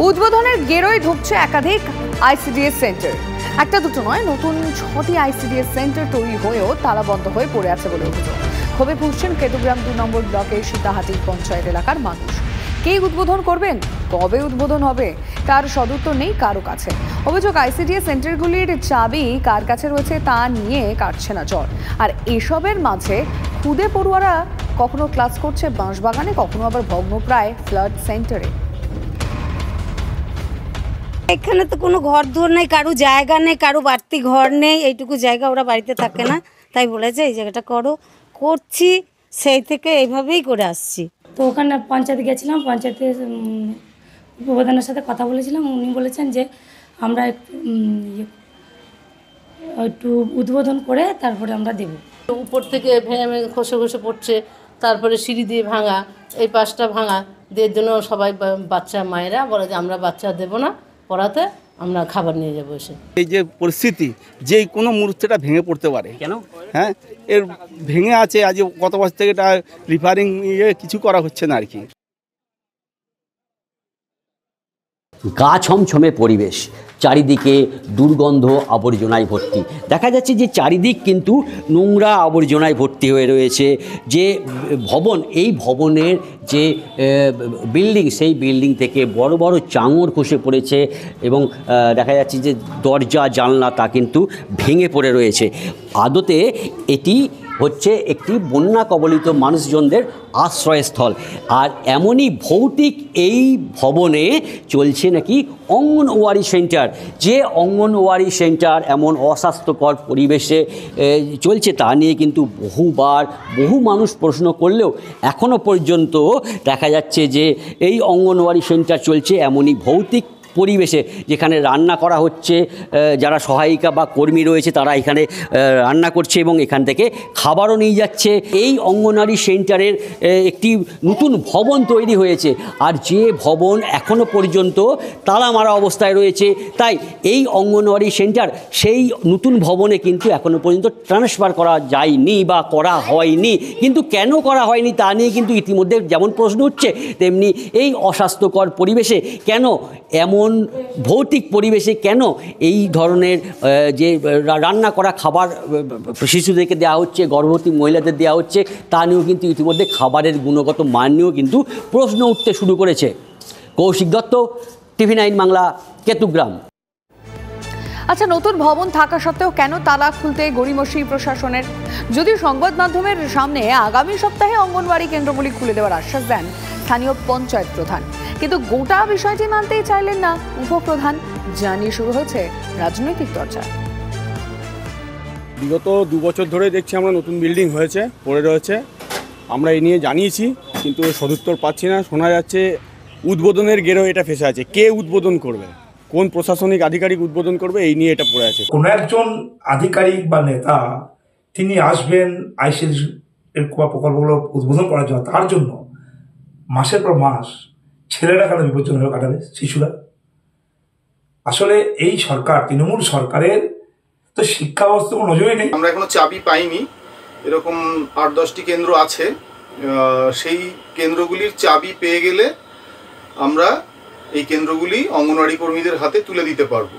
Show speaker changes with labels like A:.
A: উদ্বোধনের গেরোয় ঢুকছে একাধিক আইসিডিএস সেন্টার। একটা দুটো নয়, নতুন 6টি আইসিডিএস সেন্টার তৈরি হয়েও তালাবন্ধ হয়ে পড়ে আছে বলে অভিযোগ। ক্ষোভে ফুঁসছেন কেতুগ্রাম 2 নম্বর ব্লকের সীতাহাটি পঞ্চায়েত এলাকার মানুষ। কে উদ্বোধন করবেন, কবে উদ্বোধন হবে, তার সদুত্তর নেই কারো কাছে। অভিযোগ, আইসিডিএস সেন্টারগুলির চাবি কার কাছে রয়েছে তা নিয়ে কাটছে না জ্বর। আর এসবের মাঝে খুদে পড়ুয়ারা কখনো ক্লাস করছে বাঁশবাগানে, কখনো আবার ভগ্নপ্রায় ফ্লাড সেন্টারে।
B: এখানে তো কোনো ঘর দুয়ার নেই, কারো জায়গা নেই, কারো বাড়তি ঘর নেই, এইটুকু জায়গা ওরা বাড়িতে থাকে না, তাই বলেছে এই জায়গাটা করছি, সেই থেকে এইভাবেই করে আসছি।
C: তো ওখানে পঞ্চায়েতে গেছিলাম, পঞ্চায়েতে উপপ্রধানের সাথে কথা বলেছিলাম। উনি বলেছেন যে আমরা একটু উদ্বোধন করে তারপরে আমরা দেব।
D: উপর থেকে ভেঙে খসে খসে পড়ছে, তারপরে সিঁড়ি দিয়ে ভাঙা, এই পাশটা ভাঙা দেওয়ার জন্য সবাই বাচ্চা মায়েরা বলে যে আমরা বাচ্চা দেবো না পড়াতে, আমরা খাবার নিয়ে যাবো এসে।
E: এই যে পরিস্থিতি, যে কোনো মুহূর্তেটা ভেঙে পড়তে পারে। কেন? হ্যাঁ, এর ভেঙে আছে আজ কত বছর থেকে, এটা রিপেয়ারিং কিছু করা হচ্ছে না আর কি।
F: গা ছমছমে পরিবেশ, চারিদিকে দুর্গন্ধ আবর্জনায় ভর্তি। দেখা যাচ্ছে যে চারিদিক কিন্তু নোংরা আবর্জনায় ভর্তি হয়ে রয়েছে। যে ভবন, এই ভবনের যে বিল্ডিং, সেই বিল্ডিং থেকে বড় বড় চাঙর খসে পড়েছে এবং দেখা যাচ্ছে যে দরজা জানলা তা কিন্তু ভেঙে পড়ে রয়েছে। আদতে এটি হচ্ছে একটি বন্যা কবলিত মানুষজনদের আশ্রয়স্থল। আর এমনই ভৌতিক এই ভবনে চলছে নাকি অঙ্গনওয়াড়ি সেন্টার। যে অঙ্গনওয়াড়ি সেন্টার এমন অস্বাস্থ্যকর পরিবেশে চলছে তা নিয়ে কিন্তু বহু মানুষ প্রশ্ন করলেও এখনও পর্যন্ত দেখা যাচ্ছে যে এই অঙ্গনওয়াড়ি সেন্টার চলছে এমনই ভৌতিক পরিবেশে, যেখানে রান্না করা হচ্ছে, যারা সহায়িকা বা কর্মী রয়েছে তারা এখানে রান্না করছে এবং এখান থেকে খাবারও নিয়ে যাচ্ছে। এই অঙ্গনওয়াড়ি সেন্টারের একটি নতুন ভবন তৈরি হয়েছে, আর যে ভবন এখনও পর্যন্ত তালা মারা অবস্থায় রয়েছে। তাই এই অঙ্গনওয়াড়ি সেন্টার সেই নতুন ভবনে কিন্তু এখনও পর্যন্ত ট্রান্সফার করা যায়নি বা করা হয়নি। কিন্তু কেন করা হয়নি তা নিয়ে কিন্তু ইতিমধ্যে যেমন প্রশ্ন উঠছে, তেমনি এই অস্বাস্থ্যকর পরিবেশে কেন, এমন ভৌতিক পরিবেশে কেন এই ধরনের যে রান্না করা খাবার শিশুদেরকে দেওয়া হচ্ছে, গর্ভবতী মহিলাদের দেওয়া হচ্ছে, তা নিয়েও কিন্তু ইতিমধ্যে খাবারের গুণগত মান নিয়েও কিন্তু প্রশ্ন উঠতে শুরু করেছে। কৌশিক দত্ত, TV9 বাংলা, কেতুগ্রাম।
A: আচ্ছা, নতুন ভবন থাকা সত্ত্বেও কেন তালা খুলতে গড়িমসি প্রশাসনের? যদিও সংবাদ মাধ্যমের সামনে আগামী সপ্তাহে অঙ্গনওয়াড়ি কেন্দ্রগুলি খুলে দেওয়ার আশ্বাস দেন স্থানীয় পঞ্চায়েত প্রধান, কিন্তু গোটা বিষয়টি মানতেই চাইলেন না উপপ্রধান। জানিয়ে শুরু হয়েছে রাজনৈতিক চর্চা।
E: বিগত 2 বছর ধরে দেখছি আমরা নতুন বিল্ডিং হয়েছে, পড়ে রয়েছে। আমরা এই নিয়ে জানিয়েছি, কিন্তু সদুত্তর পাচ্ছি না। শোনা যাচ্ছে উদ্বোধনের গেরো এটা ফেসে আছে। কে উদ্বোধন করবে, কোন প্রশাসনিক আধিকারিক উদ্বোধন করবে, এই নিয়ে এটা পড়ে আছে।
G: কোনো একজন আধিকারিক বা নেতা তিনি আসবেন আইসিডি এর প্রকল্পগুলো উদ্বোধন করার জন্য, তার জন্য মাসের পর মাস ছেলেরা কেন বিপজ্জনক কাটাবে, শিশুরা? আসলে এই সরকার, তৃণমূল সরকারের তো শিক্ষা ব্যবস্থা কোনো নজরই নেই।
H: আমরা এখনো চাবি পাইনি, এরকম 8-10টি কেন্দ্র আছে। সেই কেন্দ্রগুলির চাবি পেয়ে গেলে আমরা এই কেন্দ্রগুলি অঙ্গনওয়াড়ি কর্মীদের হাতে তুলে দিতে পারবো।